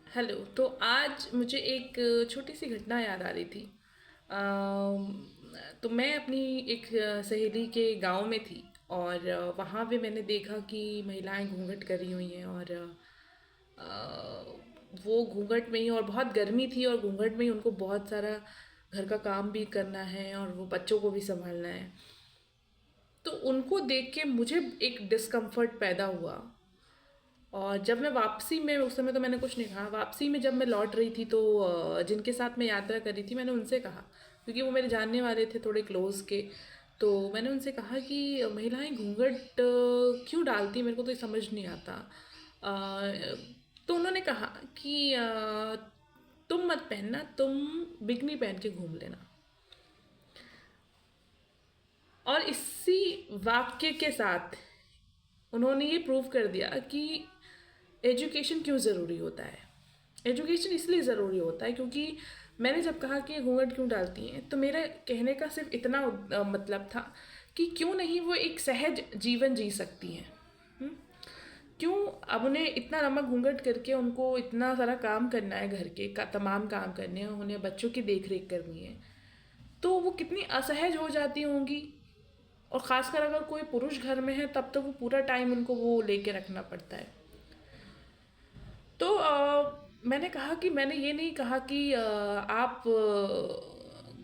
Hello. तो आज मुझे एक छोटी सी घटना याद आ रही थी। तो मैं अपनी एक सहेली के गांव में थी और वहाँ पे मैंने देखा कि महिलाएं घूंघट करी हुई हैं और वो घूंघट में ही, और बहुत गर्मी थी और घूंघट में ही उनको बहुत सारा घर का काम भी करना है और वो बच्चों को भी संभालना है। तो उनको देख के मुझे एक डिस्कम्फर्ट पैदा हुआ। और जब मैं वापसी में, उस समय तो मैंने कुछ नहीं कहा, वापसी में जब मैं लौट रही थी तो जिनके साथ मैं यात्रा कर रही थी मैंने उनसे कहा, क्योंकि वो मेरे जानने वाले थे थोड़े क्लोज के। तो मैंने उनसे कहा कि महिलाएं घूंघट क्यों डालती हैं, मेरे को तो ये समझ नहीं आता। तो उन्होंने कहा कि तुम मत पहनना, तुम बिकनी पहन के घूम लेना। और इसी वाक्य के साथ उन्होंने ये प्रूव कर दिया कि एजुकेशन क्यों ज़रूरी होता है। एजुकेशन इसलिए ज़रूरी होता है क्योंकि मैंने जब कहा कि घूंघट क्यों डालती हैं, तो मेरा कहने का सिर्फ इतना मतलब था कि क्यों नहीं वो एक सहज जीवन जी सकती हैं। हम्म? क्यों अब उन्हें इतना लंबा घूंघट करके उनको इतना सारा काम करना है, घर के तमाम काम करने हैं, उन्हें बच्चों की देख रेख करनी है, तो वो कितनी असहज हो जाती होंगी। और ख़ासकर अगर कोई पुरुष घर में है तब तो वो पूरा टाइम उनको वो लेके रखना पड़ता है। तो मैंने कहा कि मैंने ये नहीं कहा कि आप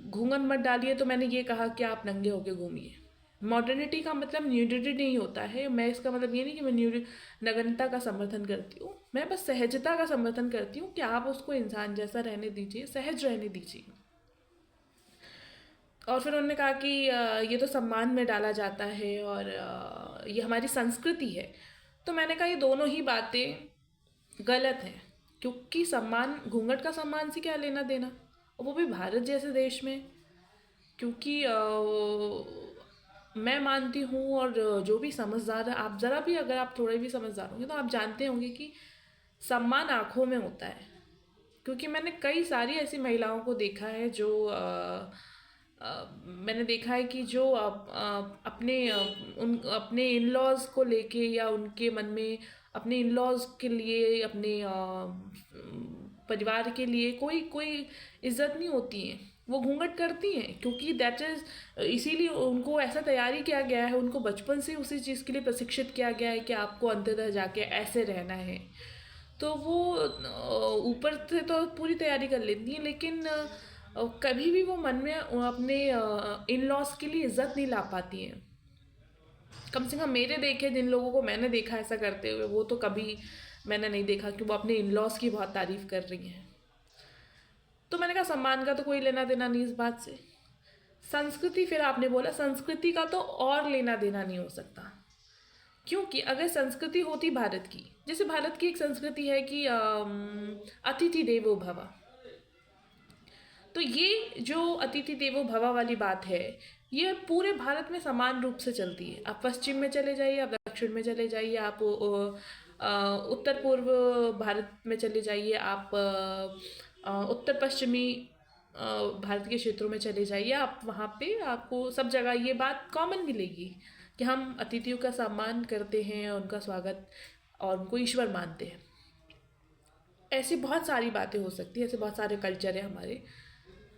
घूंघट मत डालिए, तो मैंने ये कहा कि आप नंगे होके घूमिए। मॉडर्निटी का मतलब न्यूडिटी नहीं होता है। मैं इसका मतलब ये नहीं कि मैं नग्नता का समर्थन करती हूँ, मैं बस सहजता का समर्थन करती हूँ कि आप उसको इंसान जैसा रहने दीजिए, सहज रहने दीजिए। और फिर उन्होंने कहा कि ये तो सम्मान में डाला जाता है और ये हमारी संस्कृति है। तो मैंने कहा ये दोनों ही बातें गलत हैं, क्योंकि सम्मान, घूंघट का सम्मान से क्या लेना देना, और वो भी भारत जैसे देश में। क्योंकि मैं मानती हूँ, और जो भी समझदार है, आप ज़रा भी अगर आप थोड़े भी समझदार होंगे तो आप जानते होंगे कि सम्मान आँखों में होता है। क्योंकि मैंने कई सारी ऐसी महिलाओं को देखा है जो मैंने देखा है कि जो उन अपने इन लॉज को लेके या उनके मन में अपने इन लॉज के लिए, अपने परिवार के लिए कोई कोई इज्जत नहीं होती है। वो घूंघट करती हैं क्योंकि दैट इज, इसीलिए उनको ऐसा तैयारी किया गया है, उनको बचपन से उसी चीज़ के लिए प्रशिक्षित किया गया है कि आपको अंततः जाके ऐसे रहना है। तो वो ऊपर से तो पूरी तैयारी कर लेती हैं, लेकिन कभी भी वो मन में अपने इन लॉज के लिए इज्जत नहीं ला पाती हैं। कम से कम मेरे देखे जिन लोगों को मैंने देखा ऐसा करते हुए, वो तो कभी मैंने नहीं देखा कि वो अपने इन लॉज की बहुत तारीफ कर रही हैं। तो मैंने कहा सम्मान का तो कोई लेना देना नहीं इस बात से। संस्कृति, फिर आपने बोला संस्कृति का तो और लेना देना नहीं हो सकता। क्योंकि अगर संस्कृति होती भारत की, जैसे भारत की एक संस्कृति है कि अतिथि देवो भव, तो ये जो अतिथि देवो भव वाली बात है, ये पूरे भारत में समान रूप से चलती है। आप पश्चिम में चले जाइए, आप दक्षिण में चले जाइए, आप उत्तर पूर्व भारत में चले जाइए, आप उत्तर पश्चिमी भारत के क्षेत्रों में चले जाइए, आप वहाँ पे आपको सब जगह ये बात कॉमन मिलेगी कि हम अतिथियों का सम्मान करते हैं, उनका स्वागत, और उनको ईश्वर मानते हैं। ऐसी बहुत सारी बातें हो सकती है, ऐसे बहुत सारे कल्चर है हमारे।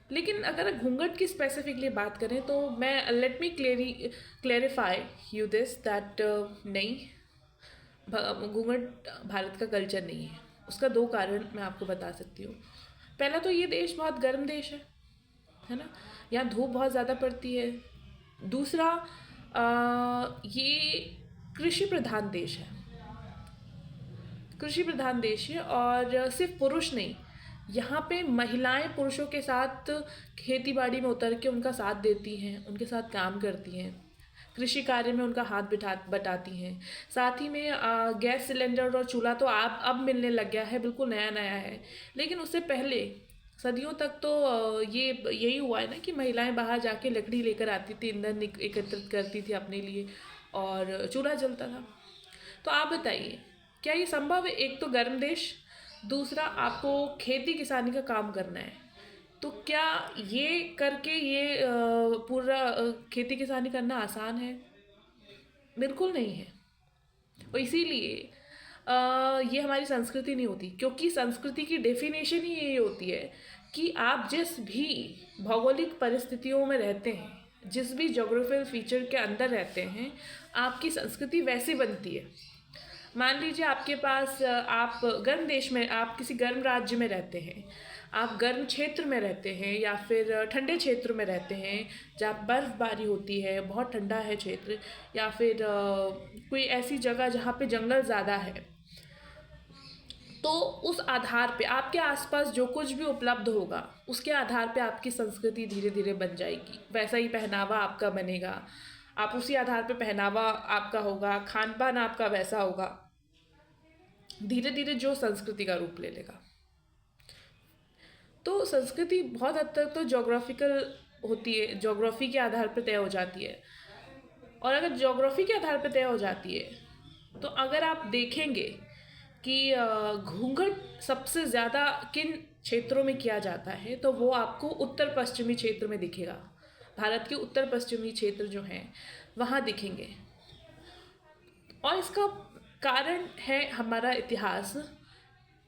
लेकिन अगर घूंघट की स्पेसिफिकली बात करें तो मैं, let me clarify you this that नहीं, घूंघट भारत का कल्चर नहीं है। उसका दो कारण मैं आपको बता सकती हूँ। पहला तो ये देश बहुत गर्म देश है ना, यहाँ धूप बहुत ज़्यादा पड़ती है। दूसरा, ये कृषि प्रधान देश है, कृषि प्रधान देश है, और सिर्फ पुरुष नहीं, यहाँ पे महिलाएं पुरुषों के साथ खेती बाड़ी में उतर के उनका साथ देती हैं, उनके साथ काम करती हैं, कृषि कार्य में उनका हाथ बटाती हैं। साथ ही में गैस सिलेंडर और चूल्हा तो आप अब मिलने लग गया है, बिल्कुल नया नया है। लेकिन उससे पहले सदियों तक तो ये यही हुआ है ना कि महिलाएं बाहर जाके लकड़ी लेकर आती थी, ईंधन एकत्रित करती थी अपने लिए, और चूल्हा जलता था। तो आप बताइए, क्या ये संभव है? एक तो गर्म देश, दूसरा आपको खेती किसानी का काम करना है, तो क्या ये करके ये पूरा खेती किसानी करना आसान है? बिल्कुल नहीं है। और इसीलिए ये हमारी संस्कृति नहीं होती, क्योंकि संस्कृति की डेफिनेशन ही यही होती है कि आप जिस भी भौगोलिक परिस्थितियों में रहते हैं, जिस भी जोग्राफिकल फीचर के अंदर रहते हैं, आपकी संस्कृति वैसी बनती है। मान लीजिए आपके पास आप गर्म देश में, आप किसी गर्म राज्य में रहते हैं, आप गर्म क्षेत्र में रहते हैं या फिर ठंडे क्षेत्र में रहते हैं जहाँ बर्फ़बारी होती है, बहुत ठंडा है क्षेत्र, या फिर कोई ऐसी जगह जहाँ पे जंगल ज़्यादा है, तो उस आधार पे आपके आसपास जो कुछ भी उपलब्ध होगा उसके आधार पे आपकी संस्कृति धीरे धीरे बन जाएगी। वैसा ही पहनावा आपका बनेगा, आप उसी आधार पे पहनावा आपका होगा, खान पान आपका वैसा होगा, धीरे धीरे जो संस्कृति का रूप ले लेगा। तो संस्कृति बहुत हद तक तो जोग्राफिकल होती है, जोग्राफी के आधार पर तय हो जाती है। और अगर जोग्राफी के आधार पर तय हो जाती है, तो अगर आप देखेंगे कि घूंघट सबसे ज़्यादा किन क्षेत्रों में किया जाता है, तो वो आपको उत्तर पश्चिमी क्षेत्र में दिखेगा। भारत के उत्तर पश्चिमी क्षेत्र जो हैं वहाँ दिखेंगे। और इसका कारण है हमारा इतिहास।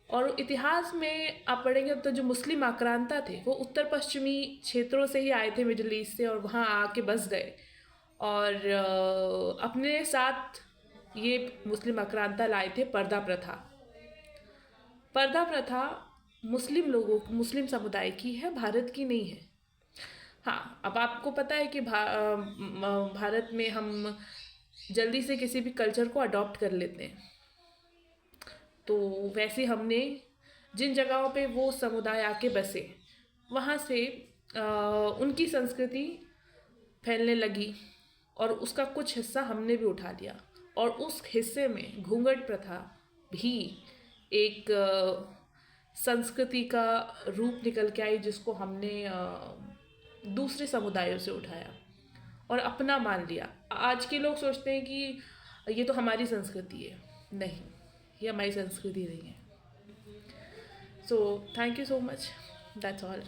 और इतिहास में आप पढ़ेंगे तो जो मुस्लिम आक्रांता थे वो उत्तर पश्चिमी क्षेत्रों से ही आए थे, मिडिल ईस्ट से, और वहाँ आके बस गए। और अपने साथ ये मुस्लिम आक्रांता लाए थे पर्दा प्रथा। पर्दा प्रथा मुस्लिम लोगों, मुस्लिम समुदाय की है, भारत की नहीं है। हाँ, अब आपको पता है कि भारत में हम जल्दी से किसी भी कल्चर को अडॉप्ट कर लेते हैं। तो वैसे हमने जिन जगहों पे वो समुदाय आके बसे, वहाँ से उनकी संस्कृति फैलने लगी और उसका कुछ हिस्सा हमने भी उठा लिया। और उस हिस्से में घूंघट प्रथा भी एक संस्कृति का रूप निकल के आई, जिसको हमने दूसरे समुदायों से उठाया और अपना मान लिया। आज के लोग सोचते हैं कि ये तो हमारी संस्कृति है। नहीं, ये हमारी संस्कृति नहीं है। So thank you so much, that's all.